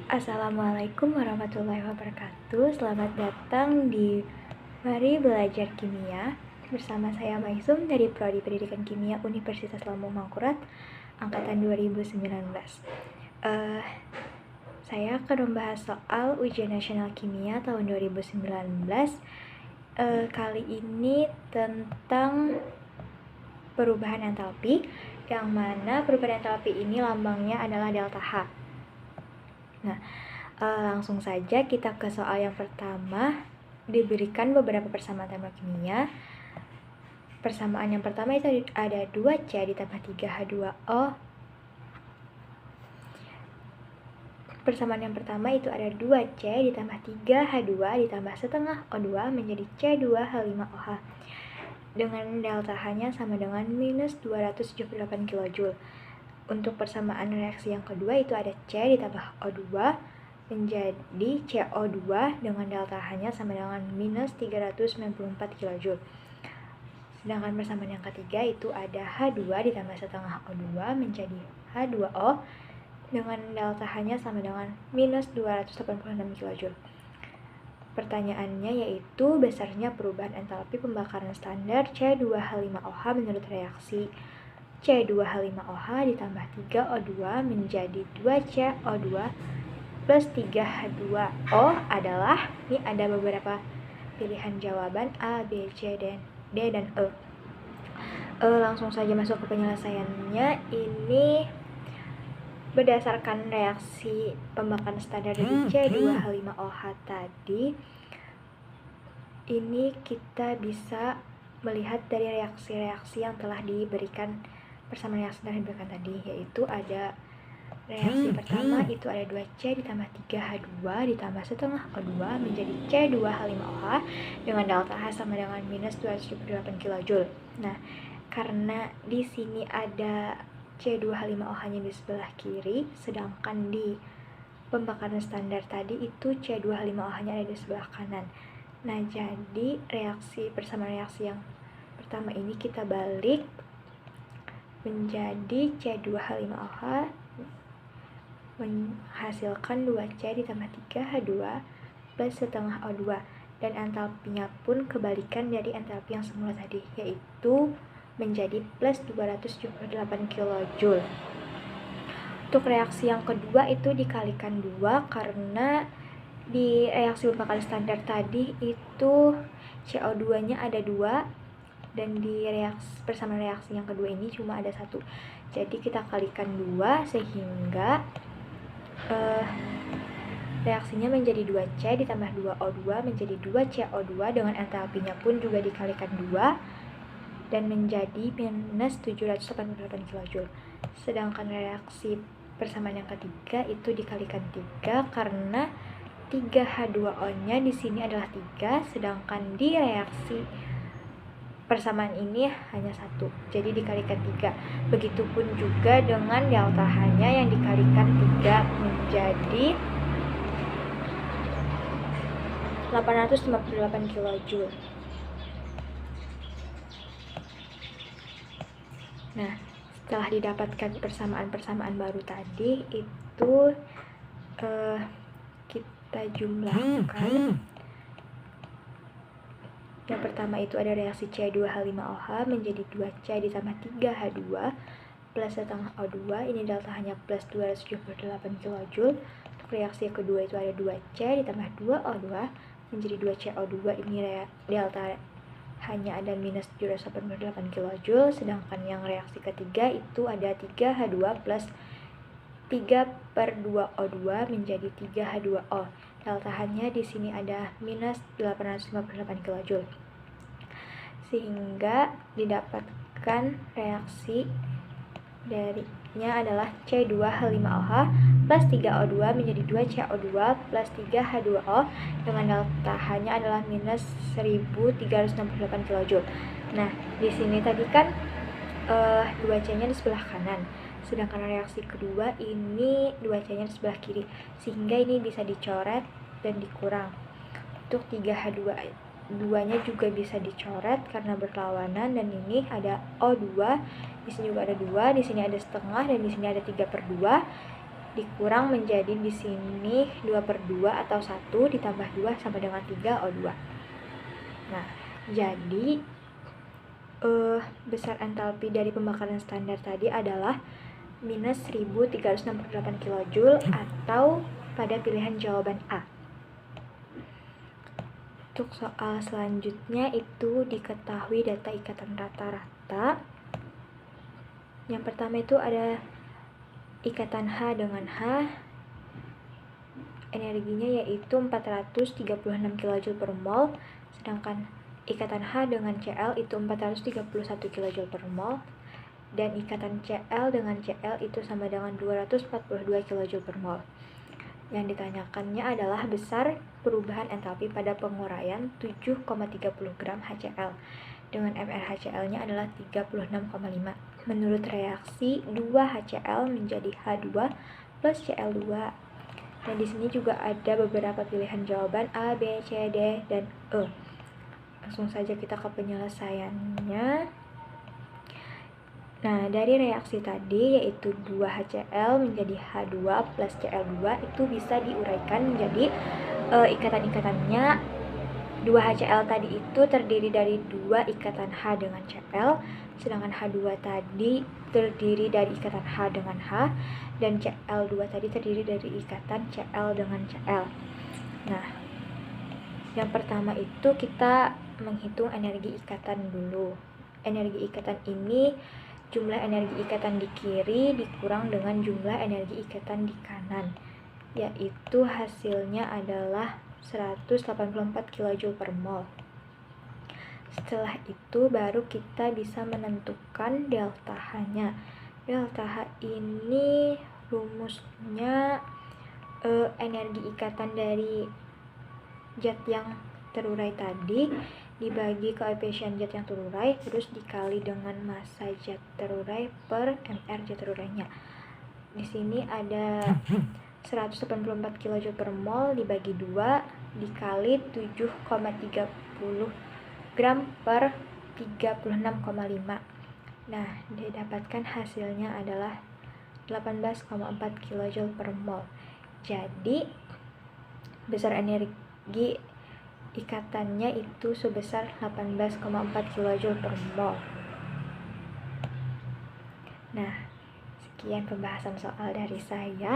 Assalamualaikum warahmatullahi wabarakatuh. Selamat datang di Mari Belajar Kimia. Bersama saya Maisum dari Prodi Pendidikan Kimia Universitas Lambung Mangkurat angkatan 2019. Saya akan membahas soal ujian nasional kimia tahun 2019. Kali ini tentang perubahan entalpi, yang mana perubahan entalpi ini lambangnya adalah delta H. Nah, langsung saja kita ke soal yang pertama. Diberikan beberapa persamaan termokimia. Persamaan yang pertama itu ada 2C ditambah 3H2O. Persamaan yang pertama itu ada 2C ditambah 3H2 ditambah setengah O2 menjadi C2H5OH. Dengan delta H-nya sama dengan minus 278 kJ. Untuk persamaan reaksi yang kedua itu ada C ditambah O2 menjadi CO2 dengan delta H-nya sama dengan minus 394 kJ. Sedangkan persamaan yang ketiga itu ada H2 ditambah setengah O2 menjadi H2O dengan delta H-nya sama dengan minus 286 kJ. Pertanyaannya yaitu besarnya perubahan entalpi pembakaran standar C2H5OH menurut reaksi C2H5OH ditambah 3O2 menjadi 2CO2 plus 3H2O adalah, ini ada beberapa pilihan jawaban A, B, C, D, dan E. Langsung saja masuk ke penyelesaiannya. Ini berdasarkan reaksi pembakaran standar dari C2H5OH tadi, ini kita bisa melihat dari reaksi-reaksi yang telah diberikan persamaan reaksi yang diberikan tadi, yaitu ada reaksi pertama itu ada 2C ditambah 3H2 ditambah setengah O2 menjadi C2H5OH dengan delta H sama dengan minus 278 kJ. Nah, karena di sini ada C2H5OH-nya di sebelah kiri, sedangkan di pembakaran standar tadi itu C2H5OH-nya ada di sebelah kanan. Nah, jadi persamaan reaksi yang pertama ini kita balik menjadi C2H5OH menghasilkan 2C ditambah 3H2 plus setengah O2, dan entalpinya pun kebalikan dari entalpi yang semula tadi, yaitu menjadi plus 278 kJ. Untuk reaksi yang kedua itu dikalikan 2 karena di reaksi pembakaran standar tadi itu CO2-nya ada 2 dan di persamaan reaksi yang kedua ini cuma ada 1. Jadi kita kalikan 2 sehingga reaksinya menjadi 2C ditambah 2O2 menjadi 2CO2 dengan entalpinya pun juga dikalikan 2 dan menjadi minus 788 kJ. Sedangkan reaksi persamaan yang ketiga itu dikalikan 3 karena 3H2O-nya di sini adalah 3, sedangkan di reaksi persamaan ini hanya 1, jadi dikalikan 3. Begitupun juga dengan delta H-nya yang dikalikan 3 menjadi 858 kJ. Nah, setelah didapatkan persamaan-persamaan baru tadi itu kita jumlahkan. Yang pertama itu ada reaksi C2H5OH menjadi 2C ditambah 3H2 plus setengah O2, ini delta hanya plus 278 kJ. Untuk reaksi yang kedua itu ada 2C ditambah 2O2 menjadi 2CO2, ini delta hanya ada minus 788 kJ. Sedangkan yang reaksi ketiga itu ada 3H2 plus 3/2O2 menjadi 3H2O. Delta H-nya di sini ada minus 858 kJ. Sehingga didapatkan reaksi darinya adalah C2H5OH plus 3O2 menjadi 2CO2 plus 3H2O dengan delta H-nya adalah minus 1368 kJ. Nah, di sini tadi kan 2C-nya di sebelah kanan, sedangkan reaksi kedua ini 2C-nya di sebelah kiri, sehingga ini bisa dicoret dan dikurang. Untuk 3H2-nya juga bisa dicoret karena berlawanan, dan ini ada O2, di sini juga ada 2, di sini ada setengah, dan di sini ada 3/2. dikurang menjadi di sini 2/2 atau 1 ditambah 2 sama dengan 3 O2. Nah, jadi besar entalpi dari pembakaran standar tadi adalah minus 1368 kJ atau pada pilihan jawaban A. Untuk soal selanjutnya itu diketahui data ikatan rata-rata. Yang pertama itu ada ikatan H dengan H, energinya yaitu 436 kJ per mol, sedangkan ikatan H dengan Cl itu 431 kJ per mol, dan ikatan Cl dengan Cl itu sama dengan 242 kJ per mol. Yang ditanyakannya adalah besar perubahan entalpi pada penguraian 7,30 gram HCl dengan MrHCl-nya adalah 36,5. Menurut reaksi 2 HCl menjadi H2 plus Cl2. Dan di sini juga ada beberapa pilihan jawaban A, B, C, D, dan E. Langsung saja kita ke penyelesaiannya. Nah, dari reaksi tadi yaitu 2HCl menjadi H2 plus Cl2 itu bisa diuraikan menjadi ikatan-ikatannya. 2HCl tadi itu terdiri dari 2 ikatan H dengan Cl, sedangkan H2 tadi terdiri dari ikatan H dengan H, dan Cl2 tadi terdiri dari ikatan Cl dengan Cl. Nah, yang pertama itu kita menghitung energi ikatan dulu. Energi ikatan ini jumlah energi ikatan di kiri dikurang dengan jumlah energi ikatan di kanan, yaitu hasilnya adalah 184 kJ per mol. Setelah itu baru kita bisa menentukan delta H-nya. Delta H ini rumusnya energi ikatan dari zat yang terurai tadi dibagi koefisien zat yang terurai terus dikali dengan massa zat terurai per mR zat terurainya. Di sini ada 184 kJ per mol dibagi 2 dikali 7,30 gram per 36,5. Nah, didapatkan hasilnya adalah 18,4 kJ per mol. Jadi besar energi ikatannya itu sebesar 18,4 kJ per mol. Nah, sekian pembahasan soal dari saya.